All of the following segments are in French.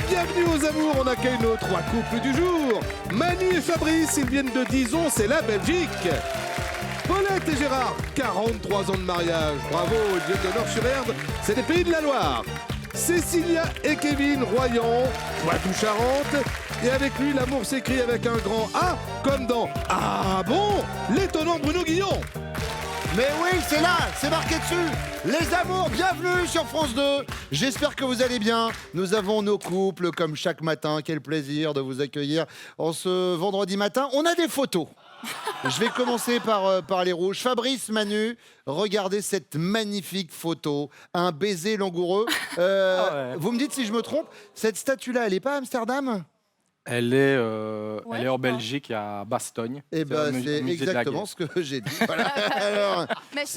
Bienvenue aux amours, on accueille nos 3 couples du jour. Manu et Fabrice, ils viennent de Dison, c'est la Belgique. Paulette et Gérard, 43 ans de mariage. Bravo, ils viennent de Nord-sur-Erdre, c'est des Pays de la Loire. Cécilia et Kevin, Royan, Poitou-Charentes. Et avec lui, l'amour s'écrit avec un grand A, comme dans Ah bon, l'étonnant Bruno Guillon. Mais oui, c'est là, c'est marqué dessus. Les amours, bienvenue sur France 2. J'espère que vous allez bien. Nous avons nos couples comme chaque matin. Quel plaisir de vous accueillir en ce vendredi matin. On a des photos. Je vais commencer par les rouges. Fabrice, Manu, regardez cette magnifique photo. Un baiser langoureux. Vous me dites si je me trompe, cette statue-là, elle n'est pas à Amsterdam ? Elle est en Belgique, à Bastogne. Eh ben, c'est exactement ce que j'ai dit. Voilà. Alors,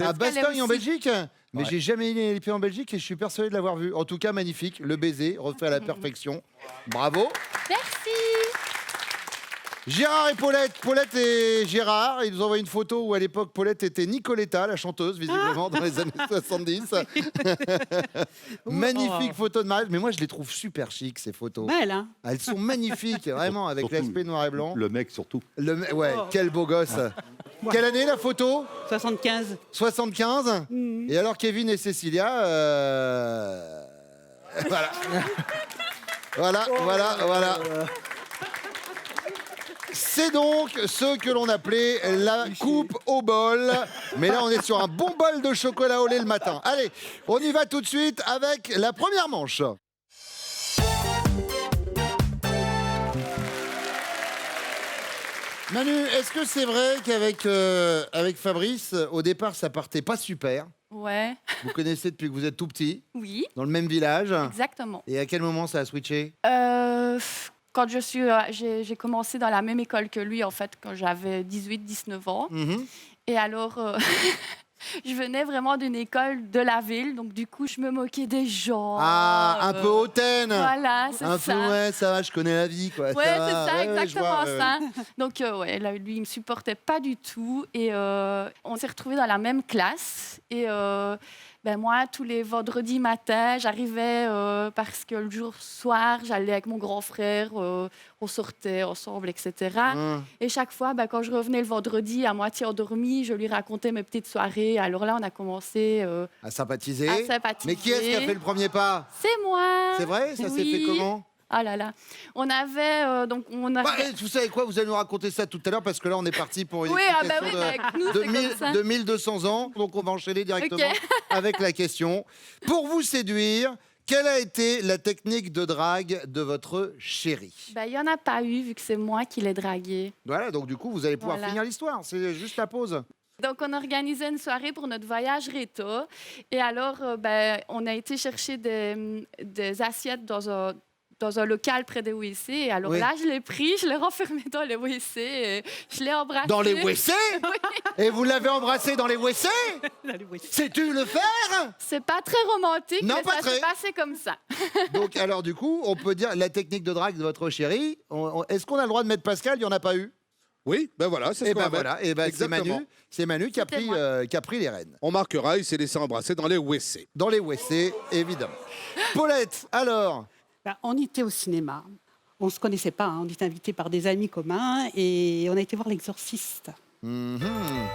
à Bastogne, en Belgique ? Mais j'ai jamais été les pieds en Belgique et je suis persuadé de l'avoir vu. En tout cas, magnifique. Le baiser, refait à la perfection. Bravo. Merci. Gérard et Paulette. Paulette et Gérard, ils nous envoient une photo où à l'époque Paulette était Nicoletta, la chanteuse, visiblement, dans les années 70. Magnifique photo de mariage. Mais moi, je les trouve super chic, ces photos. Belle, hein. Elles sont magnifiques, vraiment, avec l'aspect noir et blanc. Le mec, surtout. Ouais, quel beau gosse. Quelle année, la photo ? 75. 75 Et alors, Kevin et Cécilia, voilà. C'est donc ce que l'on appelait la coupe au bol. Mais là, on est sur un bon bol de chocolat au lait le matin. Allez, on y va tout de suite avec la première manche. Manu, est-ce que c'est vrai qu'avec avec Fabrice, au départ, ça partait pas super ? Ouais. Vous connaissez depuis que vous êtes tout petit, Oui, dans le même village. exactement. Et à quel moment ça a switché ? Quand j'ai commencé dans la même école que lui, en fait, quand j'avais 18-19 ans. Et alors, je venais vraiment d'une école de la ville, donc du coup, je me moquais des gens. Ah, un peu hautaine. Voilà, c'est un ça. peu, ouais, ça va, je connais la vie, quoi. Ouais, ça c'est va. ça, Ouais, je exactement vois, ça. Donc, ouais, là, lui, il me supportait pas du tout. Et on s'est retrouvés dans la même classe. Et moi, tous les vendredis matins, j'arrivais parce que le soir, j'allais avec mon grand frère, on sortait ensemble, etc. Et chaque fois, quand je revenais le vendredi à moitié endormie, je lui racontais mes petites soirées. Alors là, on a commencé À sympathiser. à sympathiser. Mais qui est-ce qui a fait le premier pas ? C'est moi. C'est vrai ? Ça s'est fait comment ? Ah là là. On avait... Vous savez quoi ? Vous allez nous raconter ça tout à l'heure parce que là, on est parti pour une explication avec nous, c'est comme ça. de 1200 ans. Donc, on va enchaîner directement avec la question. Pour vous séduire, quelle a été la technique de drague de votre chéri ? Il n'y en a pas eu, vu que c'est moi qui l'ai dragué. Voilà, donc du coup, vous allez pouvoir finir l'histoire. C'est juste la pause. Donc, on organisait une soirée pour notre voyage réto. Et alors, on a été chercher des assiettes dans un local près des WC. Et alors là, je l'ai pris, je l'ai renfermé dans les WC et je l'ai embrassé. Dans les WC ? Et vous l'avez embrassé dans les WC ? WC. Sais-tu le faire ? C'est pas très romantique, Non, mais pas ça très. s'est passé comme ça. Donc, alors du coup, on peut dire la technique de drague de votre chéri. Est-ce qu'on a le droit de mettre Pascal ? Il n'y en a pas eu. Oui, ben voilà, c'est ce Et qu'on ben va voilà, mettre. et ben Exactement. c'est Manu qui a pris les rênes. On marquera, il s'est laissé embrasser dans les WC. Dans les WC, évidemment. Paulette, alors ? On était au cinéma. On ne se connaissait pas. On était invités par des amis communs et on a été voir l'Exorciste. Et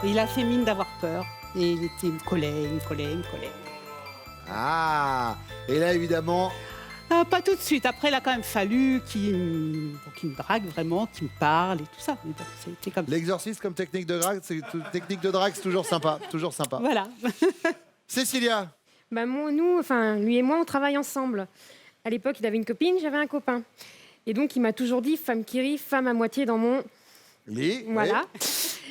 il a fait mine d'avoir peur. Et il me collait. Ah, et là, évidemment... Pas tout de suite. Après, il a quand même fallu qu'il me drague vraiment, qu'il me parle et tout ça. Mais bon, c'était comme ça. L'exorciste comme technique de drague, c'est toujours sympa, toujours sympa. Voilà. Cécilia ? Lui et moi, on travaille ensemble. À l'époque, il avait une copine, j'avais un copain. Et donc, il m'a toujours dit, femme qui rit, femme à moitié dans mon... Lit. Voilà. Oui.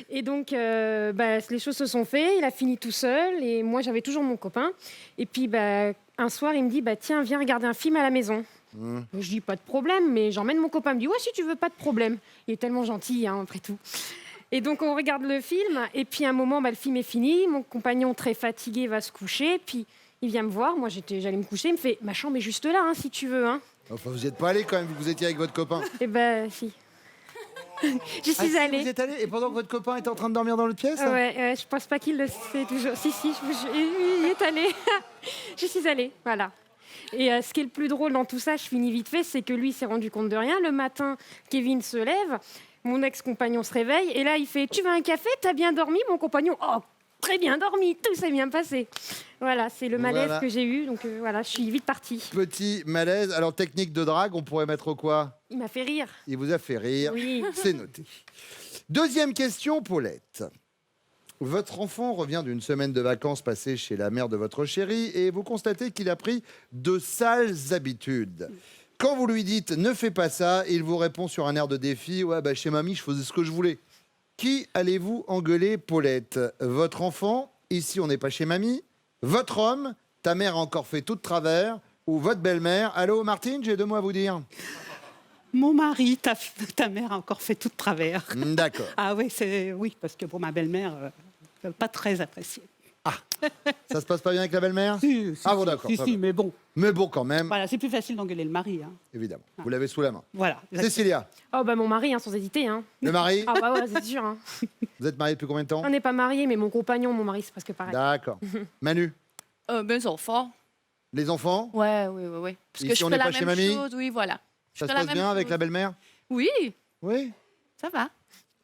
Et donc, les choses se sont faites. Il a fini tout seul. Et moi, j'avais toujours mon copain. Et puis, un soir, il me dit, tiens, viens regarder un film à la maison. Je dis, pas de problème. Mais j'emmène mon copain. Il me dit, ouais, si tu veux, pas de problème. Il est tellement gentil, après tout. Et donc, on regarde le film. Et puis, à un moment, le film est fini. Mon compagnon, très fatigué, va se coucher. Puis, il vient me voir. Moi, j'allais me coucher. Il me fait, ma chambre est juste là, si tu veux. Enfin, vous n'êtes pas allé quand même, vous étiez avec votre copain. Eh si. J'y suis allée. Vous êtes allé et pendant que votre copain était en train de dormir dans l'autre pièce ? Je pense pas qu'il le sait toujours. Si, il est allé. J'y suis allée, voilà. Et ce qui est le plus drôle dans tout ça, je finis vite fait, c'est que lui s'est rendu compte de rien. Le matin, Kevin se lève, mon ex-compagnon se réveille, et là, il fait « Tu veux un café? T'as bien dormi ?» Mon compagnon « Oh, très bien dormi, tout s'est bien passé. » Voilà, c'est le malaise que j'ai eu, donc voilà, je suis vite partie. Petit malaise. Alors, technique de drague, on pourrait mettre quoi? Il m'a fait rire. Il vous a fait rire. Oui. C'est noté. Deuxième question, Paulette. Votre enfant revient d'une semaine de vacances passée chez la mère de votre chéri et vous constatez qu'il a pris de sales habitudes. Quand vous lui dites « ne fais pas ça », il vous répond sur un air de défi « ouais, bah, chez mamie, je faisais ce que je voulais ». Qui allez-vous engueuler, Paulette? Votre enfant? Ici, on n'est pas chez mamie. Votre homme? Ta mère a encore fait tout de travers. Ou votre belle-mère? Allô, Martine, j'ai 2 mots à vous dire. Mon mari, ta mère a encore fait tout de travers. D'accord. Ah oui, oui, parce que pour ma belle-mère, pas très appréciée. Ça se passe pas bien avec la belle-mère? Si, Ah bon, d'accord. Si, ça si, va. mais bon. Mais bon, quand même, Voilà, c'est plus facile d'engueuler le mari. Hein. évidemment. Vous l'avez sous la main. Voilà. Cécilia, Oh bah mon mari, hein, sans hésiter. Hein. le mari, Ah bah ouais, c'est sûr. Hein. vous êtes marié depuis combien de temps? On n'est pas mariés, mais mon compagnon, mon mari, c'est presque pareil. D'accord. Manu, Mes enfants. les enfants? Ouais, oui, oui, oui. Parce Ici, que je on fais n'est la pas chez même mamie chose, oui, voilà. Je Ça se fais la passe même bien avec chose. la belle-mère? Oui, Oui. ça va.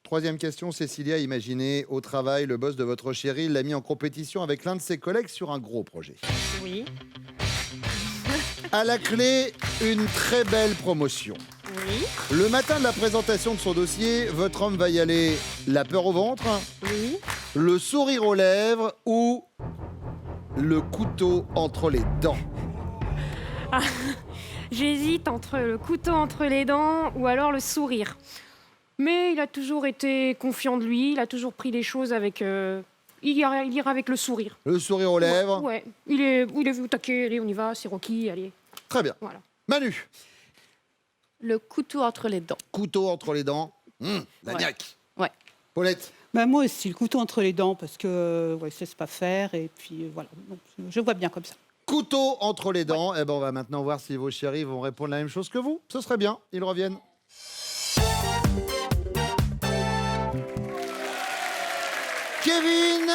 Troisième question, Cécilia, imaginez au travail, le boss de votre chéri l'a mis en compétition avec l'un de ses collègues sur un gros projet. Oui, À la clé, une très belle promotion. oui, Le matin de la présentation de son dossier, votre homme va y aller la peur au ventre, oui. le sourire aux lèvres ou le couteau entre les dents. J'hésite entre le couteau entre les dents ou alors le sourire. Mais il a toujours été confiant de lui, il a toujours pris les choses avec... il ira avec le sourire. Le sourire aux lèvres. Ouais, il est vu taquet, allez, on y va, c'est Rocky, allez. Très bien. Voilà. Manu, Le couteau entre les dents. couteau entre les dents. La Ouais. niaque. Ouais. Paulette, Bah, moi aussi, le couteau entre les dents, parce que ouais, c'est pas faire. Et puis voilà, donc, je vois bien comme ça. couteau entre les dents. Eh ben, on va maintenant voir si vos chéris vont répondre la même chose que vous. Ce serait bien. Ils reviennent. Kevin,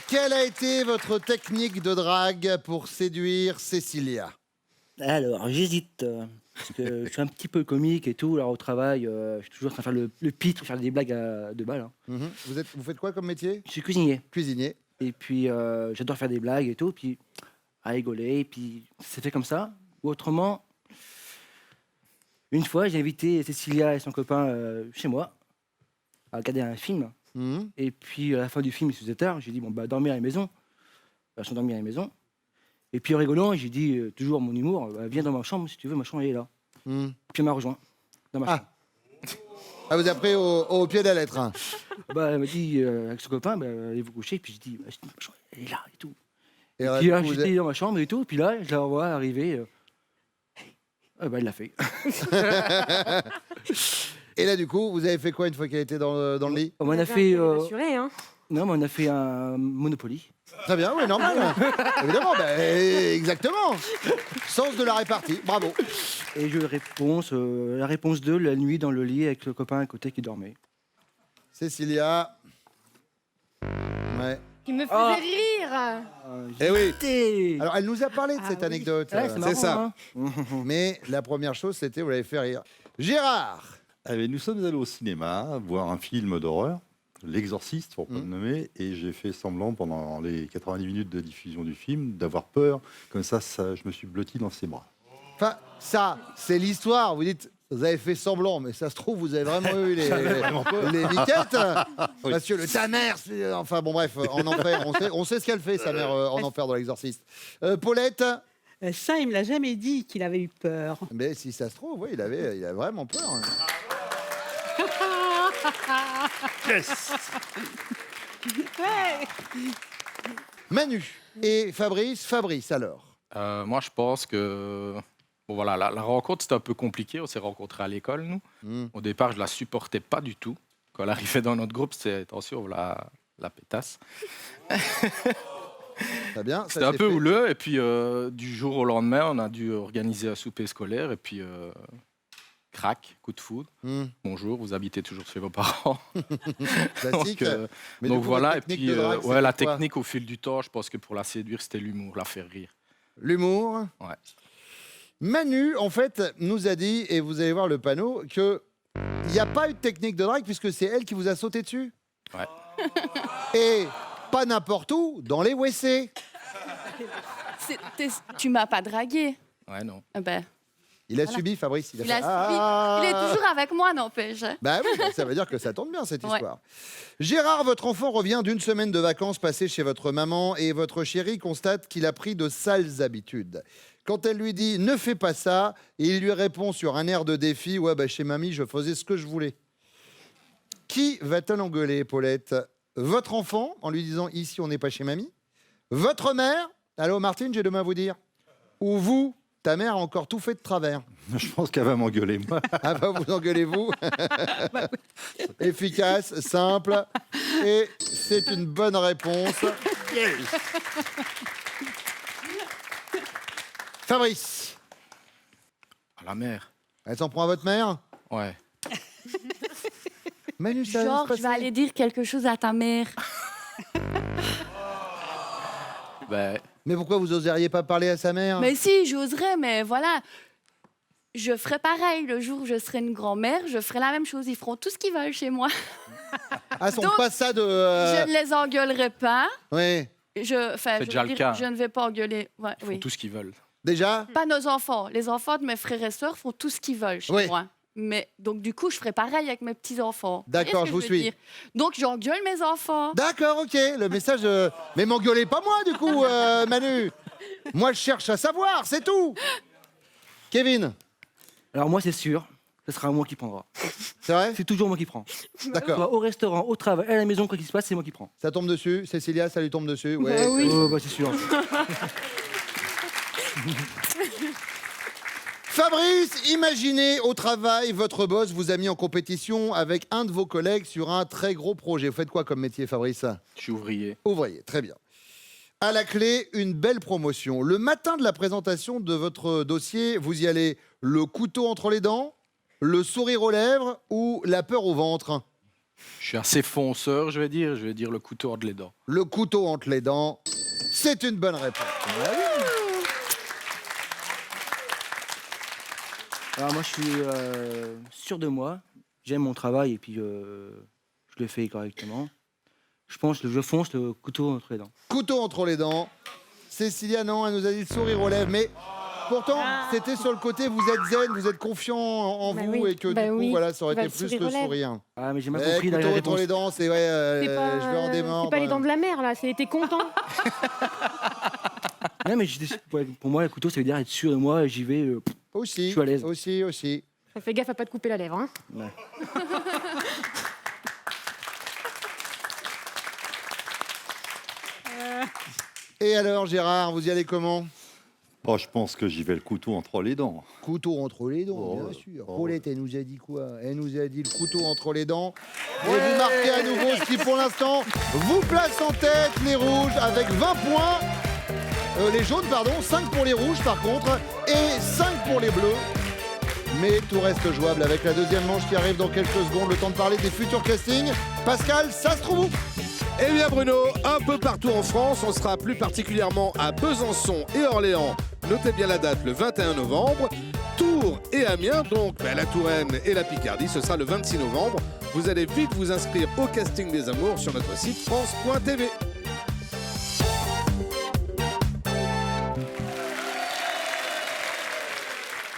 quelle a été votre technique de drague pour séduire Cécilia? Alors, j'hésite. Parce que je suis un petit peu comique et tout. Alors, au travail, je suis toujours en train de faire le pitre, faire des blagues à 2 balles. Hein. Vous faites quoi comme métier? Je suis cuisinier. Cuisinier. Et puis, j'adore faire des blagues et tout. Puis, à rigoler. Et puis, c'est fait comme ça. Ou autrement, une fois, j'ai invité Cécilia et son copain chez moi à regarder un film. Et puis, à la fin du film, il se faisait tard. J'ai dit, bon, bah, dormir à la maison. Ils sont dormis à la maison. Et puis, en rigolant, j'ai dit, toujours mon humour, bah, viens dans ma chambre si tu veux, ma chambre elle est là. Puis, elle m'a rejoint dans ma chambre. Ah, vous avez pris au pied de la lettre. Hein. Bah, elle m'a dit, avec son copain, bah, allez vous coucher. Puis, j'ai dit, bah, ma chambre elle est là et tout. Et Puis là, vous j'étais dans ma chambre et tout. Puis là, je la revois arriver. Bah, elle l'a fait. Et là, du coup, vous avez fait quoi une fois qu'elle était dans le lit? On a fait. Rassuré, hein. Non, mais on a fait un Monopoly. Très bien, oui, normal. Évidemment, exactement. Sens de la répartie, bravo. Et la réponse 2, la nuit dans le lit avec le copain à côté qui dormait. Cécilia. Ouais. Qui me faisait rire. Eh oui. Et... Alors, elle nous a parlé de cette oui. anecdote. Ouais, c'est marrant, ça. hein. Mais la première chose, c'était, vous l'avez fait rire. Gérard. Ah, mais nous sommes allés au cinéma voir un film d'horreur, L'Exorciste, pour pas le nommer, et j'ai fait semblant pendant les 90 minutes de diffusion du film d'avoir peur. Comme ça, je me suis blotti dans ses bras. Enfin, ça, c'est l'histoire. Vous dites, vous avez fait semblant, mais ça se trouve, vous avez vraiment eu les miquettes. Oui. Parce que le ta mère, enfin bon, bref, en enfer, on sait ce qu'elle fait, sa mère, en enfer dans l'Exorciste. Paulette. Ça, il me l'a jamais dit qu'il avait eu peur. Mais si ça se trouve, oui, il a vraiment peur. Hein. Yes. Ouais. Manu et Fabrice alors. Moi, je pense que bon, voilà, la rencontre, c'était un peu compliqué. On s'est rencontrés à l'école, nous. Au départ, je la supportais pas du tout. Quand elle arrivait dans notre groupe, c'était attention, la pétasse. Très bien. C'était un peu houleux. Et puis, du jour au lendemain, on a dû organiser un souper scolaire. Et puis, crac, coup de foudre. Bonjour, vous habitez toujours chez vos parents. Classique. Donc du coup, voilà. votre Et technique puis, de drague, ouais, la c'était quoi? technique au fil du temps, je pense que pour la séduire, c'était l'humour, la faire rire. l'humour. Ouais. Manu, en fait, nous a dit, et vous allez voir le panneau, qu'il n'y a pas eu de technique de drague puisque c'est elle qui vous a sauté dessus. Ouais. Et pas n'importe où, dans les WC. Tu m'as pas dragué. Ouais, non. Ah ben, Il a Voilà. subi, Fabrice. il, fait, a subi. Ah. Il est toujours avec moi, n'empêche. Bah oui, ça veut dire que ça tourne bien cette Ouais. histoire. Gérard, votre enfant revient d'une semaine de vacances passées chez votre maman et votre chérie constate qu'il a pris de sales habitudes. Quand elle lui dit « ne fais pas ça », il lui répond sur un air de défi « ouais, bah, chez mamie, je faisais ce que je voulais ». Qui va-t-elle engueuler, Paulette? Votre enfant, en lui disant « ici, on n'est pas chez mamie ». Votre mère? Allô, Martine, j'ai deux mots à vous dire. Ou vous? Ta mère a encore tout fait de travers. Je pense qu'elle va m'engueuler, moi. Ah bah vous engueulez-vous. Efficace, simple. Et c'est une bonne réponse. Fabrice, À la mer. elle s'en prend à votre mère? Ouais. Manu, ça va Genre, se je vais passer? aller dire quelque chose à ta mère. Ben, Mais pourquoi vous oseriez pas parler à sa mère? Mais si, j'oserais, mais voilà. Je ferai pareil. Le jour où je serai une grand-mère, je ferai la même chose. Ils feront tout ce qu'ils veulent chez moi. Ah, on Donc, passe ça de... Je ne les engueulerai pas. Oui. C'est déjà le cas. Je ne vais pas engueuler. Ouais, ils font oui. tout ce qu'ils veulent. Déjà? Pas nos enfants. Les enfants de mes frères et sœurs font tout ce qu'ils veulent chez Oui. moi. Mais donc, du coup, je ferai pareil avec mes petits-enfants. Vous voyez D'accord, ce que je vous veux suis. dire? Donc, j'engueule mes enfants. D'accord, ok. Le message... Mais m'engueulez pas moi, du coup, Manu. Moi, je cherche à savoir, c'est tout. Kevin, Alors moi, c'est sûr, ce sera moi qui prendra. c'est vrai? C'est toujours moi qui prends. D'accord. Soit au restaurant, au travail, à la maison, quoi qu'il se passe, c'est moi qui prends. Ça tombe dessus. Cécilia, ça lui tombe dessus. Ouais. Oh, bah, c'est sûr. Fabrice, imaginez au travail, votre boss vous a mis en compétition avec un de vos collègues sur un très gros projet. Vous faites quoi comme métier, Fabrice? Je suis ouvrier. Ouvrier, très bien. À la clé, une belle promotion. Le matin de la présentation de votre dossier, vous y allez le couteau entre les dents, le sourire aux lèvres ou la peur au ventre? Je suis assez fonceur, je vais dire. Je vais dire le couteau entre les dents. Le couteau entre les dents, c'est une bonne réponse. Alors moi, je suis sûr de moi. J'aime mon travail et puis je le fais correctement. Je pense que je fonce le couteau entre les dents. Couteau entre les dents. Cécilia, non, elle nous a dit le sourire aux lèvres, mais pourtant, c'était sur le côté, vous êtes zen, vous êtes confiant en Bah vous oui, et que bah du coup, oui. voilà, ça aurait Bah, été le plus sourire le aux lèvres. sourire. Ah, mais j'ai mal Eh, compris la couteau entre réponse. les dents, c'est ouais, C'est pas, je vais en démordre. c'est pas les dents de la mer, là. C'est t'es content. Non, mais pour moi, le couteau, ça veut dire être sûr de moi. J'y vais. Aussi, Je suis à l'aise. aussi. Fais gaffe à pas te couper la lèvre. Hein. Ouais. Et alors, Gérard, vous y allez comment? Oh, je pense que j'y vais le couteau entre les dents. Couteau entre les dents, Oh, bien sûr. oh. Paulette, elle nous a dit quoi? Elle nous a dit le couteau entre les dents. Et vous marquez à nouveau ce qui, pour l'instant, vous place en tête les rouges avec 20 points. Les jaunes, pardon. 5 pour les rouges, par contre. Et 5 pour les bleus. Mais tout reste jouable avec la deuxième manche qui arrive dans quelques secondes. Le temps de parler des futurs castings. Pascal, ça se trouve où? Eh bien Bruno, un peu partout en France, on sera plus particulièrement à Besançon et Orléans. Notez bien la date, le 21 novembre. Tours et Amiens, donc la Touraine et la Picardie, ce sera le 26 novembre. Vous allez vite vous inscrire au casting des amours sur notre site France.tv.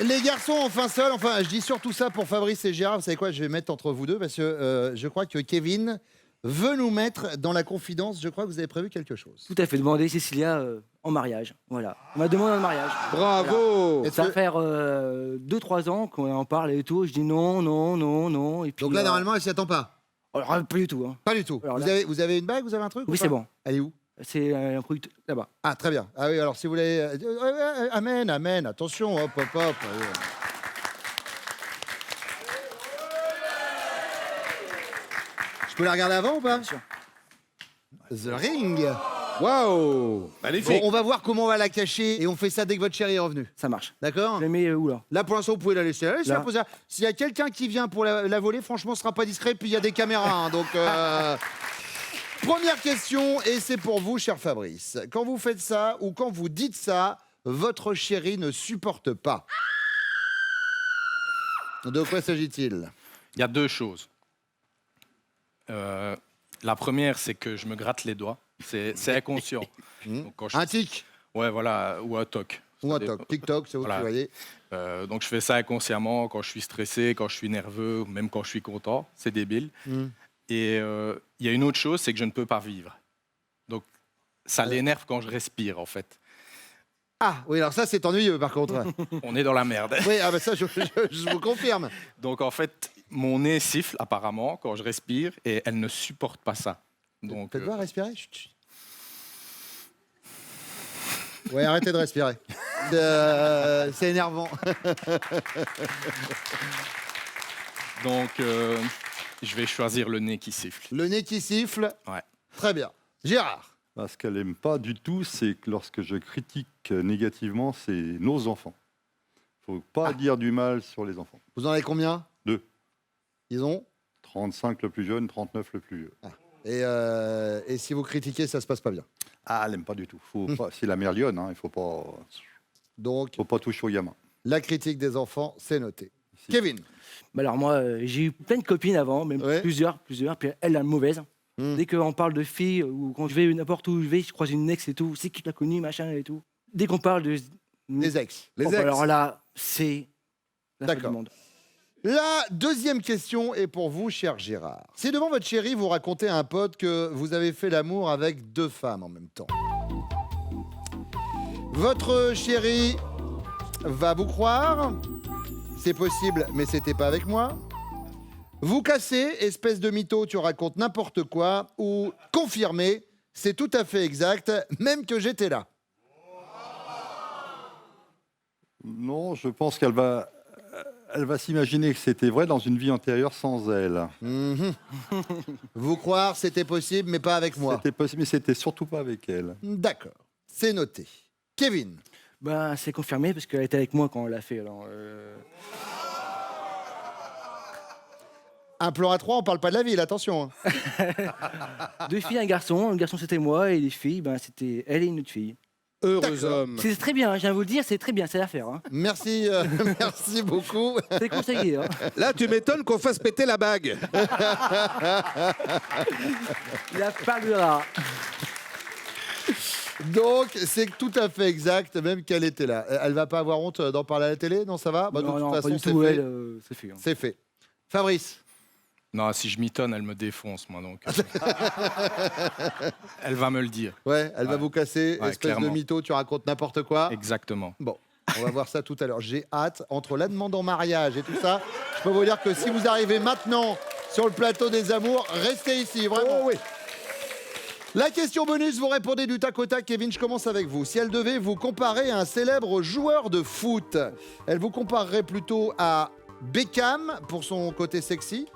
Les garçons, enfin seuls, je dis surtout ça pour Fabrice et Gérard. Vous savez quoi, je vais mettre entre vous deux parce que je crois que Kevin veut nous mettre dans la confidence. Je crois que vous avez prévu quelque chose. Tout à fait. Demander Cécilia en mariage. Voilà. On m'a demandé un mariage. Bravo. Est-ce Ça va que- faire 2-3 ans qu'on en parle et tout. Je dis non, non, non, non. Et puis, Donc là, normalement, elle s'y attend pas. alors, pas du tout. Hein. Pas du tout. Alors Vous là- avez une bague, vous avez un truc ou Oui, pas? c'est bon. Elle est où? C'est un produit là-bas. Ah, très bien. Ah oui, alors si vous voulez... amen, amen, attention, hop, hop, hop. Je peux la regarder avant ou pas? Bien sûr. The Ring. Waouh. Bon, Magnifique. on va voir comment on va la cacher et on fait ça dès que votre chérie est revenue. Ça marche. D'accord? Je la mets où là? Là, pour l'instant, vous pouvez la laisser. Laissez-la Là. poser là. S'il y a quelqu'un qui vient pour la voler, franchement, ce sera pas discret. Puis il y a des caméras. Hein, donc, première question, et c'est pour vous, cher Fabrice. Quand vous faites ça ou quand vous dites ça, votre chéri ne supporte pas. De quoi s'agit-il? Il y a 2 choses. La première, c'est que je me gratte les doigts. C'est inconscient. Donc, quand Un tic Ouais, voilà, ou un toc. ou un toc. TikTok, c'est vous Voilà. qui voyez. Donc je fais ça inconsciemment quand je suis stressé, quand je suis nerveux, ou même quand je suis content. C'est débile. Et il y a une autre chose, c'est que je ne peux pas vivre. Donc ça l'énerve quand je respire, en fait. Ah, oui, alors ça, c'est ennuyeux, par contre. On est dans la merde. Oui, ah ben ça, je vous confirme. Donc en fait, mon nez siffle apparemment quand je respire et elle ne supporte pas ça. Donc Faites voir, respirer. Chut, chut. Ouais, arrêtez de respirer. C'est énervant. donc je vais choisir le nez qui siffle. Le nez qui siffle. Ouais. Très bien. Gérard. Ce qu'elle n'aime pas du tout, c'est que lorsque je critique négativement, c'est nos enfants. Il ne faut pas dire du mal sur les enfants. Vous en avez combien? 2. Ils ont 35 le plus jeune, 39 le plus vieux. et si vous critiquez, ça se passe pas bien. Ah, elle n'aime pas du tout. C'est la mère lionne, hein. Il ne Donc, faut pas toucher aux gamins. la critique des enfants, c'est noté. Kevin. Bah alors moi, j'ai eu plein de copines avant, même Ouais. plusieurs, puis elle, la mauvaise. Dès qu'on parle de filles, ou quand je vais n'importe où je vais, je croise une ex et tout, c'est qui l'a connue, machin et tout. Dès qu'on parle de... Les ex. Oh, bah alors là, c'est la fin du D'accord. monde. La deuxième question est pour vous, cher Gérard. Si devant votre chérie, vous racontez à un pote que vous avez fait l'amour avec 2 femmes en même temps, votre chérie va vous croire? C'est possible, mais c'était pas avec moi. Vous cassez, espèce de mytho, tu racontes n'importe quoi, ou confirmez, c'est tout à fait exact, même que j'étais là. Non, je pense qu'elle va s'imaginer que c'était vrai dans une vie antérieure sans elle. Vous croire, c'était possible, mais pas avec moi. C'était possible, mais c'était surtout pas avec elle. D'accord, c'est noté. Kevin. Ben, c'est confirmé parce qu'elle était avec moi quand on l'a fait. Alors, Un plan à 3, on parle pas de la ville, attention. 2 filles, un garçon. Le garçon, c'était moi, et les filles, ben, c'était elle et une autre fille. Heureux homme. C'est très bien, je viens de vous le dire, c'est très bien, c'est l'affaire. Hein. Merci, merci beaucoup. C'est conseillé. Hein. Là, tu m'étonnes qu'on fasse péter la bague. La parlera. Donc, c'est tout à fait exact, même qu'elle était là. Elle va pas avoir honte d'en parler à la télé? Non, ça va? Bah, de non, toute non, façon, pas du c'est tout, fait. elle, c'est fait. Hein. C'est fait. Fabrice. Non, si je m'étonne, elle me défonce, moi. Donc, elle va me le dire. Ouais, elle va vous casser, Ouais, espèce clairement. de mytho, tu racontes n'importe quoi. Exactement. Bon, on va voir ça tout à l'heure. J'ai hâte, entre la demande en mariage et tout ça, je peux vous dire que si vous arrivez maintenant sur le plateau des amours, restez ici, vraiment. oui. La question bonus, vous répondez du tac au tac. Kevin, je commence avec vous. Si elle devait vous comparer à un célèbre joueur de foot, elle vous comparerait plutôt à Beckham pour son côté sexy,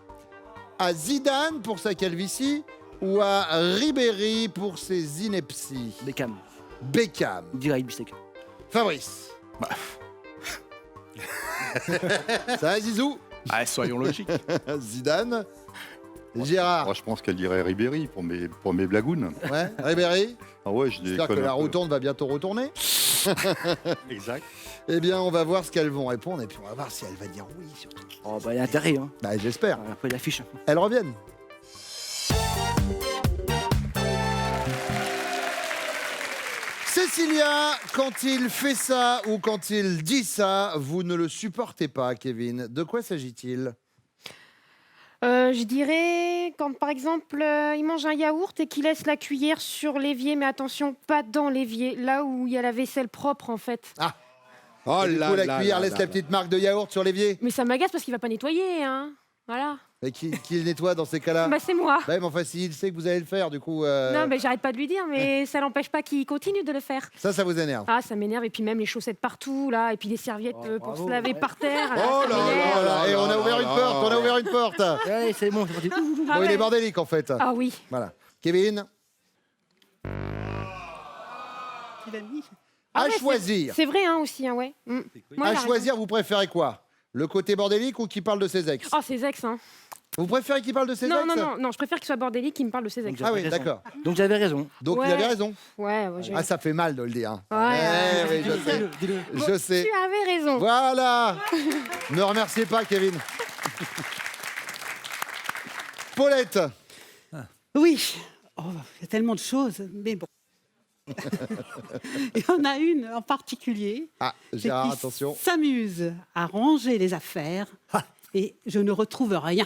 à Zidane pour sa calvitie ou à Ribéry pour ses inepties? Beckham, Beckham. direct bistec. Fabrice. Ça va, Zizou? Ah, soyons logiques. Zidane. Gérard. Moi, je pense qu'elle dirait Ribéry pour mes blagounes. Ouais. Ribéry. Ah ouais, je J'espère que déconne la un peu. rotonde va bientôt retourner. Exact. Eh bien, on va voir ce qu'elles vont répondre et puis on va voir si elle va dire oui surtout. Oh, bah, il y a intérêt. Hein. Bah, j'espère. Après, l'affiche. Elles reviennent. Cécilia, quand il fait ça ou quand il dit ça, vous ne le supportez pas, Kevin. De quoi s'agit-il? Je dirais quand par exemple il mange un yaourt et qu'il laisse la cuillère sur l'évier, mais attention, pas dans l'évier, là où il y a la vaisselle propre en fait. Oh Et du là coup, la là cuillère là laisse là la là. petite marque de yaourt sur l'évier. Mais ça m'agace parce qu'il va pas nettoyer, hein. Voilà. Et qui le nettoie dans ces cas-là? Bah c'est moi. Ouais, mais enfin, s'il sait que vous allez le faire, du coup... Non, mais j'arrête pas de lui dire, mais ça l'empêche pas qu'il continue de le faire. Ça vous énerve. Ah, ça m'énerve. Et puis même les chaussettes partout, là, et puis les serviettes pour bravo, se laver ouais. par terre. Oh là m'énerve. là là. Et on a ouvert une porte, on a ouvert une porte. Allez, c'est bon, c'est parti. Ah Bon, il ouais. est bordélique, en fait. Ah oui. Voilà. Kevin, Ah à ouais, choisir. C'est vrai, hein, aussi, hein, ouais. Moi, À il a choisir, vous préférez quoi? Le côté bordélique ou qui parle de ses ex? raison. Oh, ces ex, hein. Vous préférez qu'il parle de ses Non, ex? non, je préfère qu'il soit bordélique, qu'il me parle de ses ex. Ah oui, raison. d'accord. Donc j'avais raison. Donc Ouais. il avait raison. Ouais, Ah, ça fait mal de le dire. Ouais. Oui, je sais. Dis-le. Je sais. Tu avais raison. Voilà. Ne remerciez pas, Kevin. Paulette. Oui. Oh, il y a tellement de choses, mais bon. Il y en a une en particulier. Ah, c'est Gérard, qu'il attention. s'amuse à ranger les affaires et je ne retrouve rien.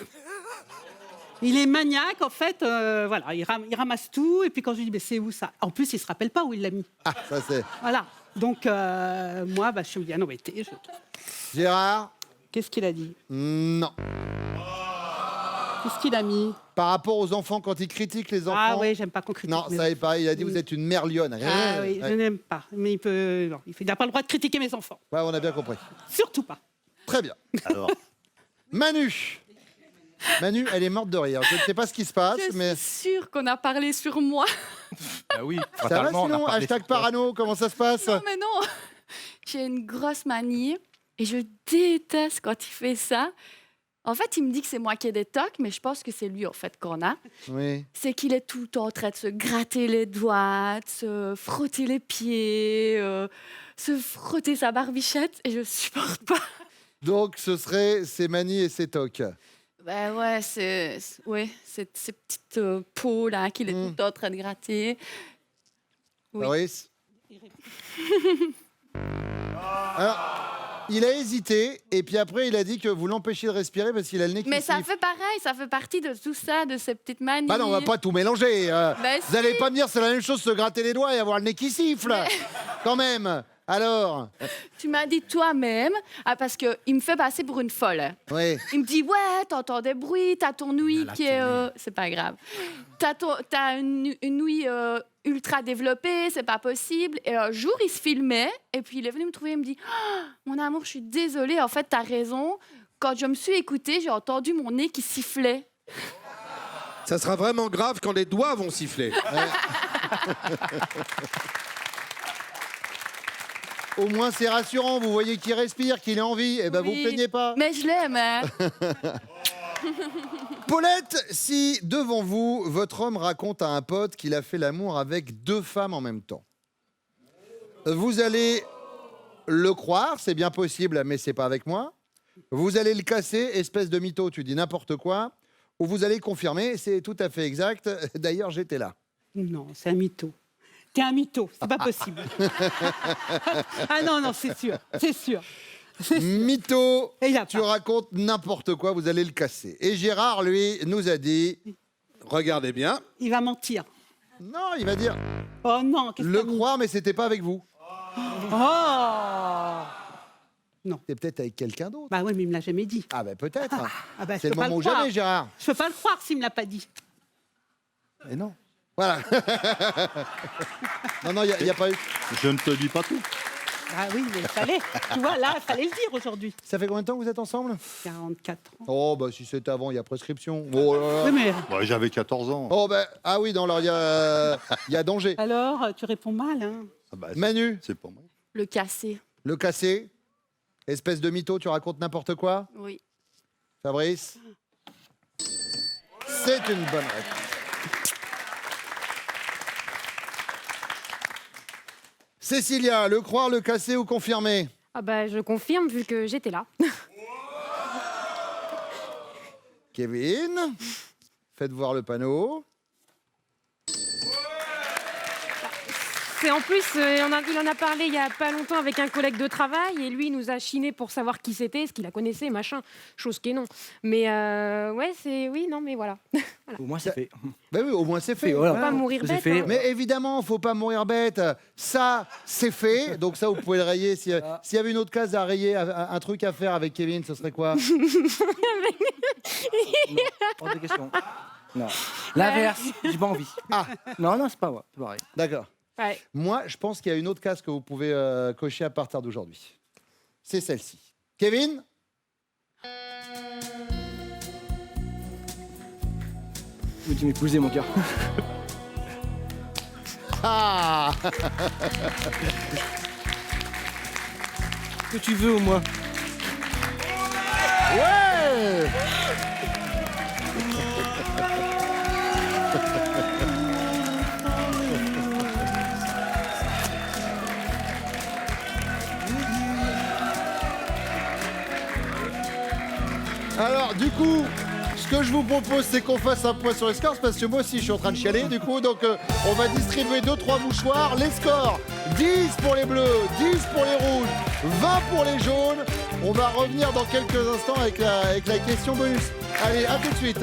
Il est maniaque, en fait. Voilà, il ramasse tout et puis quand je lui dis mais c'est où ça? En plus, il se rappelle pas où il l'a mis. Ah, ça c'est. Voilà. Donc moi, je suis bien embêtée. Gérard. Qu'est-ce qu'il a dit? Non. Qu'est-ce qu'il a mis? Par rapport aux enfants, quand ils critiquent les enfants. Ah oui, j'aime pas qu'on critique. Non, mes ça n'est enfants. pas. Il a dit vous êtes une mère lionne. Ah oui, Ouais. je n'aime pas. Mais il n'a pas le droit de critiquer mes enfants. Ouais, on a bien compris. Surtout pas. Très bien. Alors, Manu. Manu, elle est morte de rire. Je ne sais pas ce qui se passe, Je mais suis sûre qu'on a parlé sur moi. Ah oui, ça va fatalement, on a sinon. parlé Hashtag sur toi. parano, comment ça se passe? Non, mais non. J'ai une grosse manie et je déteste quand il fait ça. En fait, il me dit que c'est moi qui ai des tocs, mais je pense que c'est lui, en fait, qu'on a. Oui. C'est qu'il est tout le temps en train de se gratter les doigts, de se frotter les pieds, se frotter sa barbichette, et je supporte pas. Donc, ce serait ses manies et ses tocs. Ben ouais, ces petites peaux là qu'il est tout le temps en train de gratter. Oui. Fabrice. Alors, il a hésité et puis après il a dit que vous l'empêchiez de respirer parce qu'il a le nez qui Mais ça siffle. fait pareil, ça fait partie de tout ça, de ces petites manies. Bah non, on va pas tout mélanger. Ben Vous allez si. pas me dire c'est la même chose se gratter les doigts et avoir le nez qui siffle. Quand même. Alors. Tu m'as dit toi-même, parce qu'il me fait passer pour une folle. Oui. Il me dit, ouais, t'entends des bruits, t'as ton ouïe la qui est... télé. c'est pas grave. T'as une ouïe ultra développée, c'est pas possible. Et un jour, il se filmait, et puis il est venu me trouver, il me dit, oh, mon amour, je suis désolée, en fait, t'as raison. Quand je me suis écoutée, j'ai entendu mon nez qui sifflait. Ça sera vraiment grave quand les doigts vont siffler. Au moins c'est rassurant, vous voyez qu'il respire, qu'il est en vie, et ben Oui. vous plaignez pas. Mais je l'aime, hein. Paulette, si devant vous, votre homme raconte à un pote qu'il a fait l'amour avec 2 femmes en même temps, vous allez le croire, c'est bien possible, mais c'est pas avec moi. Vous allez le casser, espèce de mytho, tu dis n'importe quoi. Ou vous allez confirmer, c'est tout à fait exact. D'ailleurs, j'étais là. Non, c'est un mytho. T'es un mytho, c'est pas possible. Ah non, non, c'est sûr, c'est sûr. Mytho, Et il a tu pas. racontes n'importe quoi, vous allez le casser. Et Gérard, lui, nous a dit... Regardez bien. Il va mentir. Non, il va dire Oh non, qu'est-ce le que croire, mais c'était pas avec vous. Oh C'était peut-être avec quelqu'un d'autre. Bah oui, mais il me l'a jamais dit. Ah ben peut-être. Ah bah, je C'est le peux pas moment ou croire. jamais, Gérard. Je peux pas le croire s'il me l'a pas dit. Mais non. Voilà. Non, il n'y a pas eu... Je ne te dis pas tout. Ah oui, mais il fallait. Tu vois, là, il fallait le dire aujourd'hui. Ça fait combien de temps que vous êtes ensemble? 44 ans. Oh, bah si c'était avant, il y a prescription. Oh, là là. Oui, mais Ouais, j'avais 14 ans. Oh, bah, ah oui, non, alors il y a danger. alors, tu réponds mal, hein. Ah bah, Manu, c'est pour moi. Le casser, le cassé, espèce de mytho, tu racontes n'importe quoi. oui. Fabrice, c'est une bonne réponse. Cécilia, le croire, le casser ou confirmer? Ah bah, je confirme vu que j'étais là. Kevin, faites voir le panneau. C'est en plus, il en a parlé il y a pas longtemps avec un collègue de travail et lui il nous a chiné pour savoir qui c'était, ce qu'il la connaissait, machin, chose qui est non. Mais ouais, c'est oui, non, mais voilà. Au moins, c'est fait. Ben oui, au moins c'est fait. Voilà. Faut pas mourir C'est bête. fait. hein. Mais évidemment, faut pas mourir bête. Ça, c'est fait. Donc ça, vous pouvez le rayer. S'il y avait une autre case à rayer, un truc à faire avec Kevin, ce serait quoi? Hors de question. Non. L'inverse, j'ai pas envie. Ah, Non, non, c'est pas moi. C'est pareil. d'accord. Ouais. Moi, je pense qu'il y a une autre case que vous pouvez cocher à partir d'aujourd'hui. C'est celle-ci. Kevin? Tu m'épousais, mon cœur. Ah! Que tu veux au moins. Ouais! Alors, du coup, ce que je vous propose, c'est qu'on fasse un point sur les scores, parce que moi aussi, je suis en train de chialer, du coup. Donc, on va distribuer 2-3 mouchoirs. Les scores, 10 pour les bleus, 10 pour les rouges, 20 pour les jaunes. On va revenir dans quelques instants avec la question bonus. Allez, à tout de suite.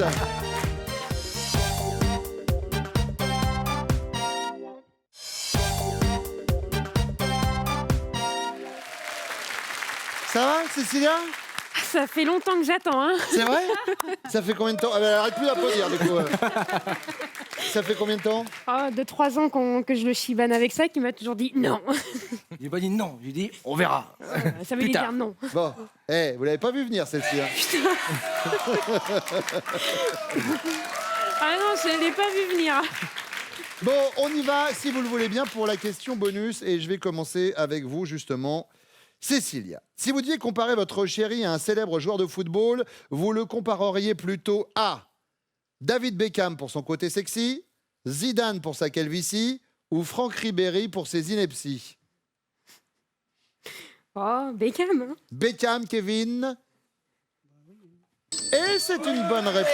Ça va, Cécilia? Ça fait longtemps que j'attends, hein. C'est vrai? Ça fait combien de temps? Ah ben, arrête plus d'applaudir, du coup. Ça fait combien de temps? Oh, 2-3 ans que je le chibane avec ça, qui m'a toujours dit non. J'ai pas dit non, j'ai dit on verra. Ça veut Plus dire tard. non. Bon, vous l'avez pas vu venir, celle-ci. Hein. Ah non, je ne l'ai pas vu venir. Bon, on y va, si vous le voulez bien, pour la question bonus. Et je vais commencer avec vous, justement. Cécilia, si vous deviez comparer votre chéri à un célèbre joueur de football, vous le compareriez plutôt à David Beckham pour son côté sexy, Zidane pour sa calvitie ou Franck Ribéry pour ses inepties? Oh, Beckham, hein. Beckham, Kevin. Et c'est une bonne réponse.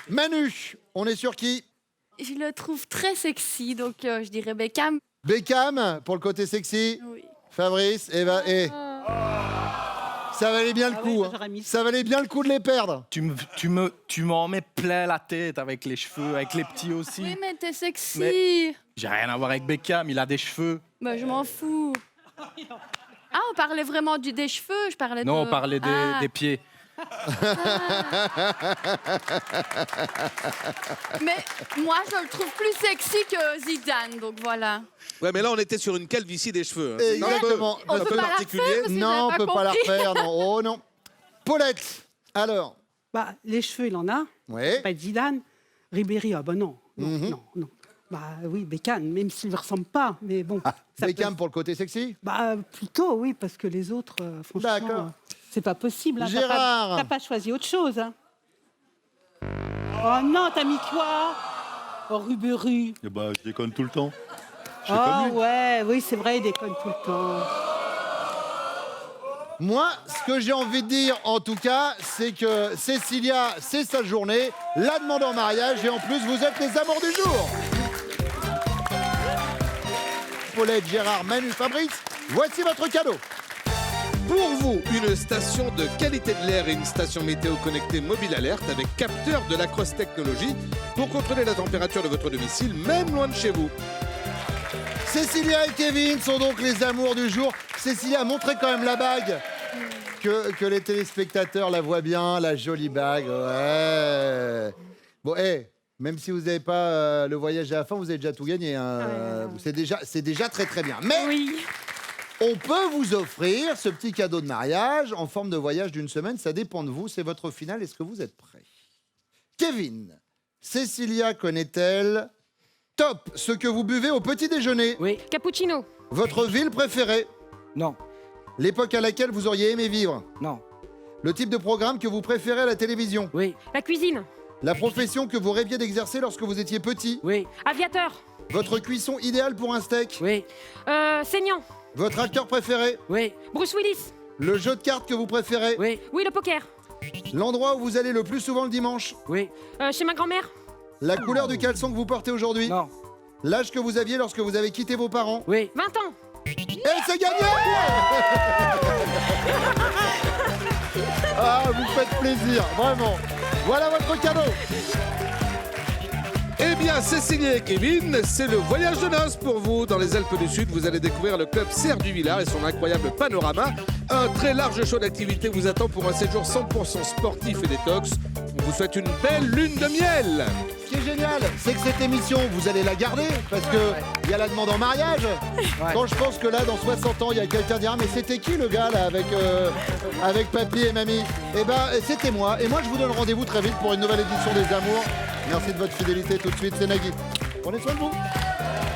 Manu, on est sur qui? Je le trouve très sexy, donc je dirais Beckham. Beckham pour le côté sexy. Oui. Fabrice, ça valait bien le Ah coup. oui, moi, Hein. j'aurais mis Ça valait bien le coup de les perdre. Tu m'en mets plein la tête avec les cheveux, avec les petits aussi. Oui, mais t'es sexy. Mais- J'ai rien à voir avec Beckham, il a des cheveux. Bah, je m'en fous. Ah, on parlait vraiment des cheveux, je parlais Non, de... on parlait des pieds. Mais moi, je le trouve plus sexy que Zidane, donc voilà. Ouais, mais là, on était sur une calvitie des cheveux. Hein. C'est un peu, Exactement. On un peut peu pas la particulier. refaire, parce que Non, on j'avais peut pas la compris. refaire. Non. Oh non. Paulette, alors. Bah, les cheveux, il en a. Oui. Pas de Zidane. Ribéry, ah bah non. Non, Mhm. non. Bah oui, Beckham, même s'il ne ressemble pas. Mais bon. ça Beckham peut- pour le côté sexy. Bah plutôt, oui, parce que les autres, franchement, D'accord. C'est pas possible. Hein. Gérard. T'as pas choisi autre chose. Hein. Oh non, t'as mis quoi? Oh, Ribéry. Eh ben, je déconne tout le temps. Je fais Ah comme lui. ouais, oui, c'est vrai, il déconne tout le temps. Moi, ce que j'ai envie de dire, en tout cas, c'est que Cécilia, c'est sa journée, la demande en mariage, et en plus, vous êtes les amours du jour. Paulette, Gérard, Manu, Fabrice, voici votre cadeau. Pour vous, une station de qualité de l'air et une station météo connectée mobile alerte avec capteur de la Cross Technologie pour contrôler la température de votre domicile, même loin de chez vous. Cécilia et Kevin sont donc les amours du jour. Cécilia, montrez quand même la bague. Que les téléspectateurs la voient bien, la jolie bague. Ouais. Bon, même si vous n'avez pas le voyage à la fin, vous avez déjà tout gagné. Hein. C'est déjà très très bien. Mais Oui. on peut vous offrir ce petit cadeau de mariage en forme de voyage d'une semaine. Ça dépend de vous. C'est votre finale. Est-ce que vous êtes prêts? Kevin, Cécilia connaît-elle top ce que vous buvez au petit déjeuner? Oui, Cappuccino. Votre ville préférée? non, L'époque à laquelle vous auriez aimé vivre? non, Le type de programme que vous préférez à la télévision? oui, La cuisine. La profession que vous rêviez d'exercer lorsque vous étiez petit? oui, Aviateur. Votre cuisson idéale pour un steak? oui, Saignant. Votre acteur préféré? oui, Bruce Willis. Le jeu de cartes que vous préférez? oui, Oui, le poker. L'endroit où vous allez le plus souvent le dimanche? oui, Chez ma grand-mère. La couleur du caleçon que vous portez aujourd'hui? non, L'âge que vous aviez lorsque vous avez quitté vos parents? oui. 20 ans. Et c'est gagné! Ah, vous faites plaisir, vraiment. Voilà votre cadeau. Eh bien, Cécilia et Kevin, c'est le voyage de noces pour vous. Dans les Alpes du Sud, vous allez découvrir le club Serre du Villard et son incroyable panorama. Un très large choix d'activités vous attend pour un séjour 100% sportif et détox. On vous souhaite une belle lune de miel. Ce qui est génial, c'est que cette émission, vous allez la garder parce que il y a la demande en mariage. Quand je pense que là, dans 60 ans, il y a quelqu'un qui dira mais c'était qui le gars là avec papy et mamie? Eh ben, c'était moi. Et moi, je vous donne rendez-vous très vite pour une nouvelle édition des Amours. Merci de votre fidélité. Tout de suite, c'est Nagui. Prenez soin de vous.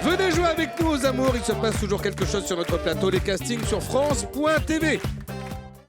Venez jouer avec nous aux amours, il se passe toujours quelque chose sur notre plateau, les castings sur France.tv.